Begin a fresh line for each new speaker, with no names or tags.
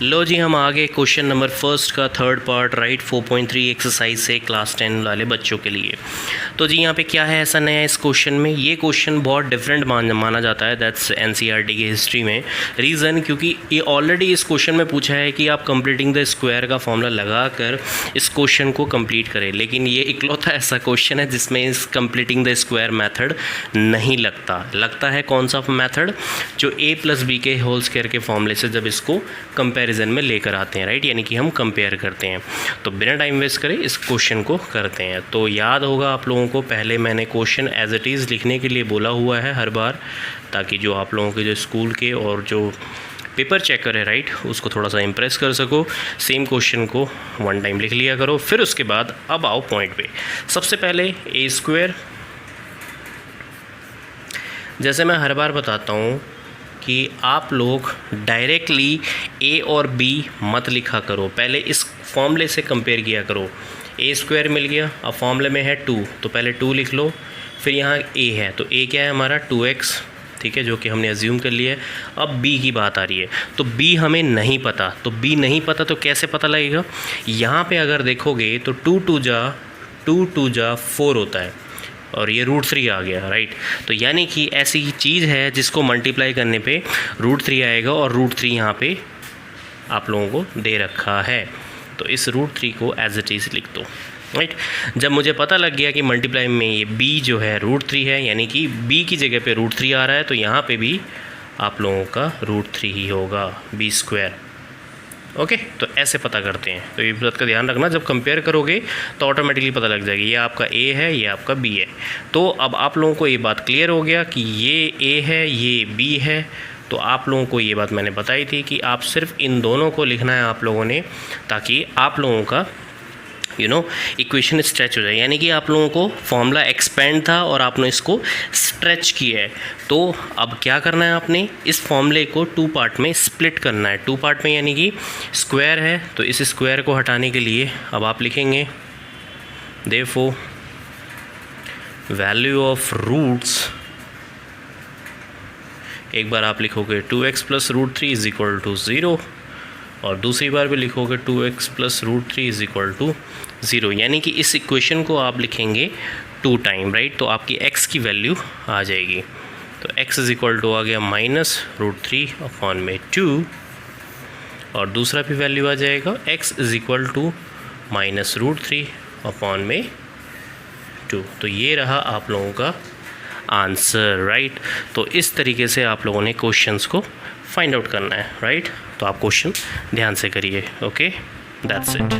लो जी, हम आगे question number first का थर्ड पार्ट राइट 4.3 एक्सरसाइज से क्लास 10 वाले बच्चों के लिए। तो जी यहाँ पे क्या है ऐसा नया इस क्वेश्चन में, ये क्वेश्चन बहुत डिफरेंट माना जाता है दैट्स एनसीईआरटी की हिस्ट्री में। रीज़न क्योंकि ये ऑलरेडी इस क्वेश्चन में पूछा है कि आप कंप्लीटिंग द स्क्वायर का फॉर्मूला लगाकर इस क्वेश्चन को कंप्लीट करें, लेकिन ये इकलौता ऐसा क्वेश्चन है जिसमें इस कंप्लीटिंग द स्क्वायर मेथड नहीं लगता है कौन सा मेथड, जो a + b के होल स्क्वायर के फॉर्मूले से जब इसको कंपैरिजन में लेकर आते हैं राइट, यानी कि हम कंपेयर करते हैं। तो बिना टाइम वेस्ट करे इस क्वेश्चन को करते हैं। तो याद होगा आप लोगों को, पहले मैंने क्वेश्चन एज इट इज़ लिखने के लिए बोला हुआ है हर बार, ताकि जो आप लोगों के जो स्कूल के और जो पेपर चेकर है राइट, उसको थोड़ा सा इम्प्रेस कर सको। सेम क्वेश्चन को वन टाइम लिख लिया करो, फिर उसके बाद अब आओ पॉइंट पे। सबसे पहले a², जैसे मैं हर बार बताता हूँ कि आप लोग डायरेक्टली a और b मत लिखा करो, पहले इस फॉर्मूले से कंपेयर किया करो। a² मिल गया, अब फॉर्मूले में है 2, तो पहले 2 लिख लो, फिर यहाँ a है, तो a क्या है हमारा 2x, ठीक है, जो कि हमने अज्यूम कर लिया है। अब b की बात आ रही है, तो b हमें नहीं पता, तो b नहीं पता तो कैसे पता लगेगा। यहाँ पे अगर देखोगे तो 2 2 जा 4 होता है, और ये √3 आ गया राइट। तो यानी कि ऐसी चीज़ है जिसको मल्टीप्लाई करने पे √3 आएगा, और √3 यहाँ पे आप लोगों को दे रखा है, तो इस √3 को एज इट इज़ लिख दो राइट। जब मुझे पता लग गया कि मल्टीप्लाई में ये b जो है √3 है, यानी कि b की जगह पे √3 आ रहा है, तो यहाँ पे भी आप लोगों का √3 ही होगा, b²। ओके, तो ऐसे पता करते हैं। तो ये बात का ध्यान रखना, जब कंपेयर करोगे तो ऑटोमेटिकली पता लग जाएगी ये आपका a है, ये आपका b है। तो अब आप लोगों को ये बात क्लियर हो गया कि ये a है, ये b है। तो आप लोगों को ये बात मैंने बताई थी कि आप सिर्फ इन दोनों को लिखना है आप लोगों ने, ताकि आप लोगों का इक्वेशन स्ट्रेच हो जाए। यानी कि आप लोगों को फॉर्मूला एक्सपेंड था और आपने इसको स्ट्रेच किया है। तो अब क्या करना है, आपने इस फॉर्मूले को 2 पार्ट में स्प्लिट करना है। 2 पार्ट में यानी कि स्क्वायर है, तो इस स्क्वायर को हटाने के लिए अब आप लिखेंगे देयरफॉर वैल्यू ऑफ रूट्स, एक बार आप लिखोगे 2x + √3 = 0, और दूसरी बार भी लिखोगे 2x + √3 = 0, यानी कि इस इक्वेशन को आप लिखेंगे 2 टाइम राइट। तो आपकी x की वैल्यू आ जाएगी, तो x = आ गया -√3/2, और दूसरा भी वैल्यू आ जाएगा x = -√3/2। तो ये रहा आप लोगों का आंसर राइट। तो इस तरीके से आप लोगों ने क्वेश्चंस को फाइंड आउट करना है राइट। तो आप क्वेश्चन ध्यान से करिए। Okay, that's it.